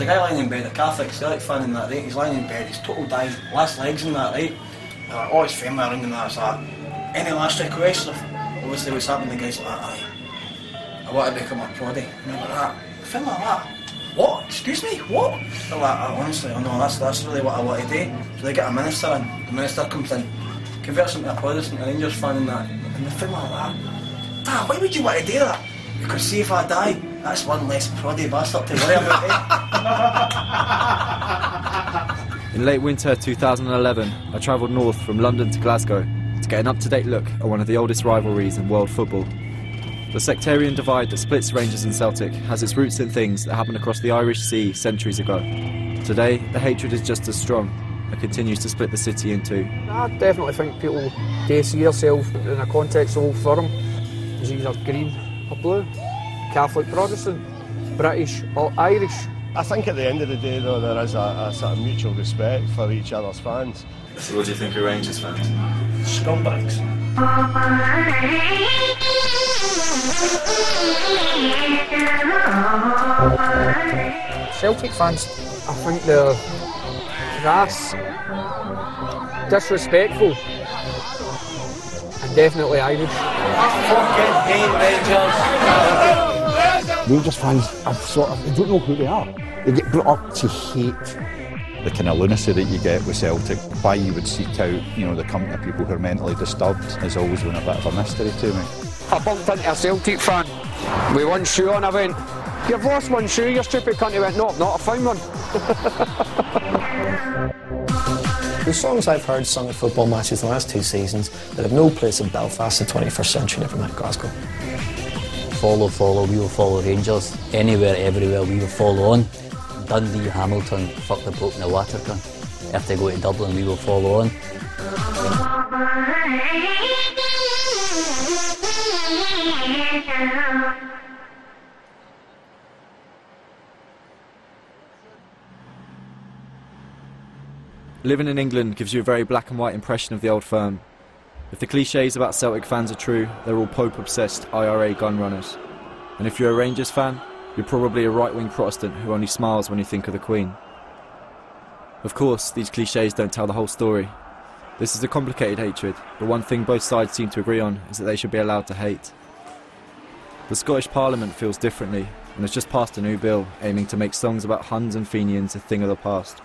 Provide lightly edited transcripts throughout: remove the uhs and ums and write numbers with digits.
a guy lying in bed, a Catholic Celtic fan in that, right? He's lying in bed, he's total died, last legs in that, right? They're like, all his family around him, that's like, any last requests? Obviously what's happened, the guy's like, aye, I want to become a proddy. And they're like that, a film like that? What? Excuse me? What? They're like, honestly, oh no, that's really what I want to do. So they get a minister in, the minister comes in, converts him to a Protestant, a Rangers fan and that, and the film like that. Dad, why would you want to do that? Because see if I die, that's one less proddy bastard to worry about, eh? In late winter 2011, I travelled north from London to Glasgow to get an up-to-date look at one of the oldest rivalries in world football. The sectarian divide that splits Rangers and Celtic has its roots in things that happened across the Irish Sea centuries ago. Today, the hatred is just as strong and continues to split the city in two. I definitely think people do see themselves in a context of Old Firm as either green or blue, Catholic, Protestant, British or Irish. I think at the end of the day, though, there is a sort of mutual respect for each other's fans. So what do you think of Rangers fans? Scumbags. Celtic fans, I think they're crass, disrespectful, and definitely Irish. I fucking hate Rangers. Rangers fans they don't know who they are. They get brought up to hate. The kind of lunacy that you get with Celtic, why you would seek out, the company of people who are mentally disturbed, has always been a bit of a mystery to me. I bumped into a Celtic fan with one shoe on. I went, "You've lost one shoe, you stupid cunt." He went, "No, I've not, I found one." The songs I've heard sung at football matches the last 2 seasons that have no place in Belfast in the 21st century, never mind Glasgow. Follow, follow, we will follow Rangers. Anywhere, everywhere, we will follow on. Dundee, Hamilton, fuck the bloke in the water gun. If they go to Dublin, we will follow on. Living in England gives you a very black and white impression of the old firm. If the clichés about Celtic fans are true, they're all Pope-obsessed IRA gun runners. And if you're a Rangers fan, you're probably a right-wing Protestant who only smiles when you think of the Queen. Of course, these clichés don't tell the whole story. This is a complicated hatred, but one thing both sides seem to agree on is that they should be allowed to hate. The Scottish Parliament feels differently and has just passed a new bill aiming to make songs about Huns and Fenians a thing of the past.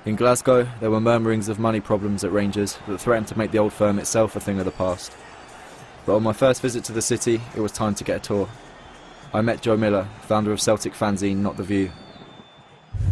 In Glasgow, there were murmurings of money problems at Rangers that threatened to make the old firm itself a thing of the past. But on my first visit to the city, it was time to get a tour. I met Joe Miller, founder of Celtic fanzine Not The View.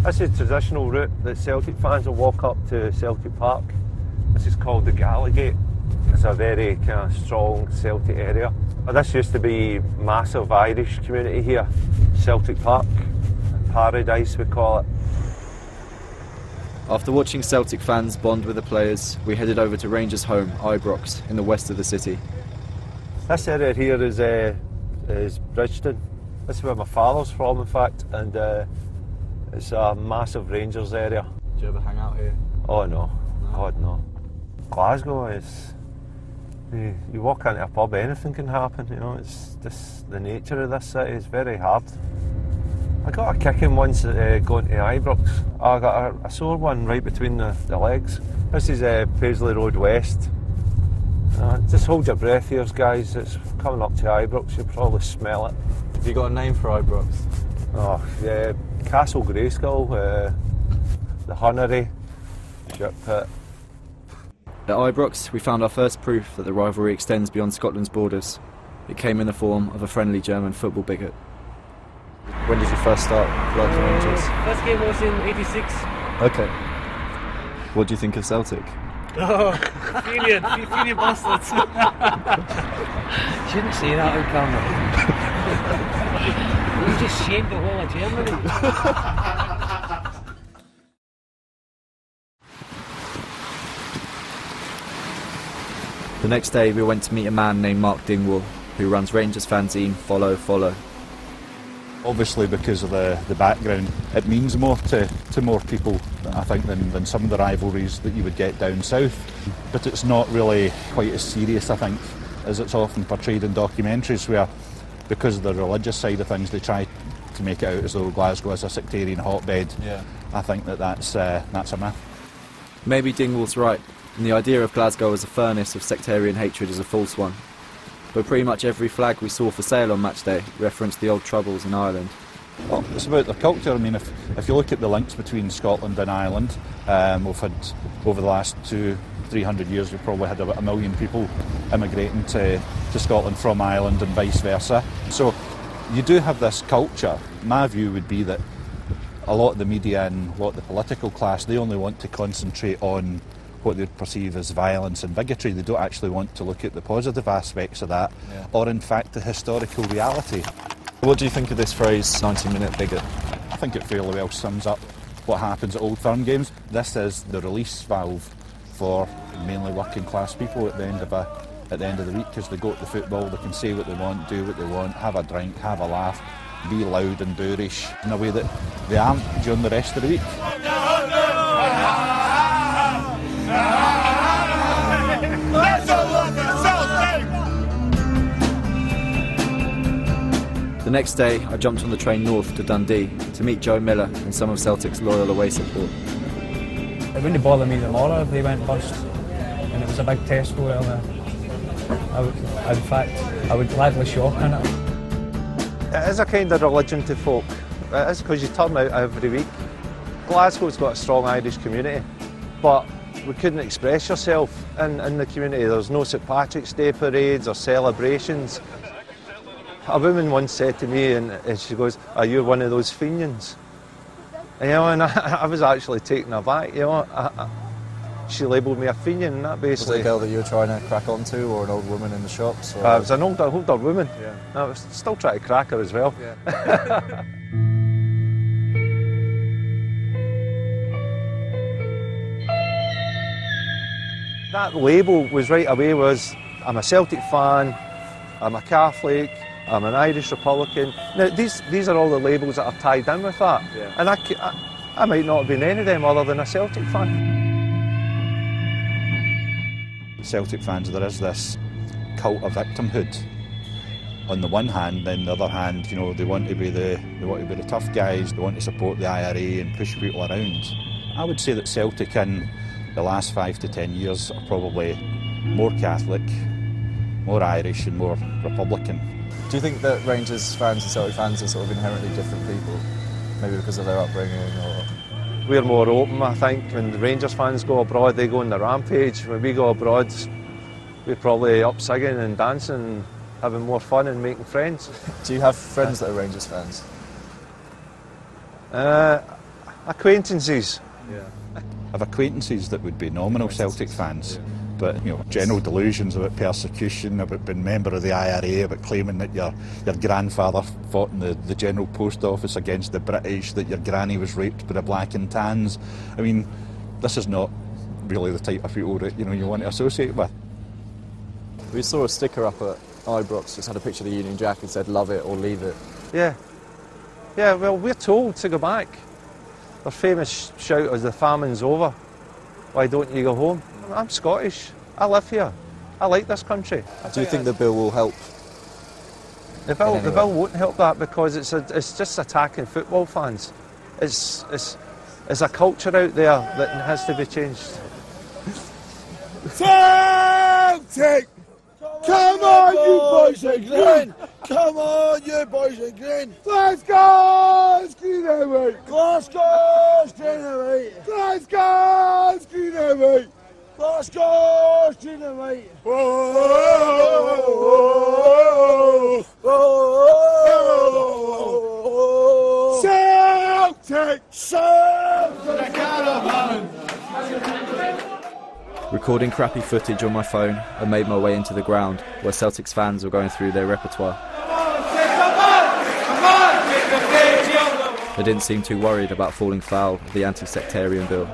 This is a traditional route that Celtic fans will walk up to Celtic Park. This is called the Gallagate. It's a very kind of strong Celtic area. This used to be massive Irish community here. Celtic Park, paradise we call it. After watching Celtic fans bond with the players, we headed over to Rangers' home, Ibrox, in the west of the city. This area here is Bridgeton. This is where my father's from, in fact, and it's a massive Rangers area. Do you ever hang out here? Oh no, God no. Glasgow is... You walk into a pub, anything can happen, it's just the nature of this city is very hard. I got a kicking once going to Ibrox. I got a sore one right between the legs. This is Paisley Road West. Just hold your breath here, guys. It's coming up to Ibrox, you'll probably smell it. Have you got a name for Ibrox? Oh, yeah, Castle Grayskull, the Hunnery, Ship Pit. At Ibrox, we found our first proof that the rivalry extends beyond Scotland's borders. It came in the form of a friendly German football bigot. When did you first start liking Rangers? First game was in '86. Okay. What do you think of Celtic? Oh, Fenian bastards. Shouldn't say that on camera. You just shamed the whole of Germany. The next day we went to meet a man named Mark Dingwall, who runs Rangers fanzine Follow Follow. Obviously, because of the background, it means more to more people, I think, than some of the rivalries that you would get down south. But it's not really quite as serious, I think, as it's often portrayed in documentaries, where, because of the religious side of things, they try to make it out as though Glasgow is a sectarian hotbed. Yeah. I think that's a myth. Maybe Dingwall's right, and the idea of Glasgow as a furnace of sectarian hatred is a false one. But pretty much every flag we saw for sale on match day referenced the old troubles in Ireland. Well, it's about their culture. I mean, if you look at the links between Scotland and Ireland, we've had, over the last 200-300 years, we've probably had about 1 million people immigrating to Scotland from Ireland and vice versa. So you do have this culture. My view would be that a lot of the media and a lot of the political class, they only want to concentrate on what they would perceive as violence and bigotry. They don't actually want to look at the positive aspects of that, or in fact the historical reality. What do you think of this phrase, 90-minute bigot? I think it fairly well sums up what happens at Old Firm games. This is the release valve for mainly working class people at the end of the week, because they go to the football, they can say what they want, do what they want, have a drink, have a laugh, be loud and boorish in a way that they aren't during the rest of the week. The next day, I jumped on the train north to Dundee to meet Joe Miller and some of Celtic's loyal away support. It wouldn't bother me tomorrow if they went bust, and it was a big Tesco earlier. I would gladly shop in it. It is a kind of religion to folk. It is, because you turn out every week. Glasgow's got a strong Irish community, but we couldn't express yourself in the community. There's no St Patrick's Day parades or celebrations. A woman once said to me, and she goes, "Are you one of those Fenians?" And I was actually taken aback. She labelled me a Fenian, and that basically. Was it a girl that you were trying to crack onto, or an old woman in the shops? Or... it was an older woman. Yeah. I was still trying to crack her as well. Yeah. That label was right away was, I'm a Celtic fan, I'm a Catholic, I'm an Irish Republican. Now these are all the labels that are tied in with that. Yeah. And I might not have been any of them other than a Celtic fan. Celtic fans, there is this cult of victimhood. On the one hand, then the other hand, they want to be the tough guys, they want to support the IRA and push people around. I would say that Celtic in the last 5 to 10 years are probably more Catholic, more Irish and more Republican. Do you think that Rangers fans and Celtic fans are sort of inherently different people? Maybe because of their upbringing, or...? We're more open, I think. When the Rangers fans go abroad, they go on the rampage. When we go abroad, we're probably up singing and dancing, having more fun and making friends. Do you have friends that are Rangers fans? Acquaintances. Yeah. I have acquaintances that would be nominal Celtic fans, but general delusions about persecution, about being a member of the IRA, about claiming that your grandfather fought in the General Post Office against the British, that your granny was raped by the Black and Tans. I mean, this is not really the type of people that you want to associate with. We saw a sticker up at Ibrox, just had a picture of the Union Jack and said, "Love it or leave it." Yeah. Yeah, well, we're told to go back. Their famous shout is, "The famine's over, why don't you go home?" I'm Scottish, I live here, I like this country. Do you think the bill will help? The bill won't help that, because it's just attacking football fans. It's a culture out there that has to be changed. Celtic! Come on, you boys and green! Come on, you boys and green! Glasgow's green and white! Glasgow's green and white! Glasgow's green and white! Glasgow's green and white! Celtic! Celtic! Recording crappy footage on my phone, I made my way into the ground where Celtic's fans were going through their repertoire. They didn't seem too worried about falling foul of the anti-sectarian bill.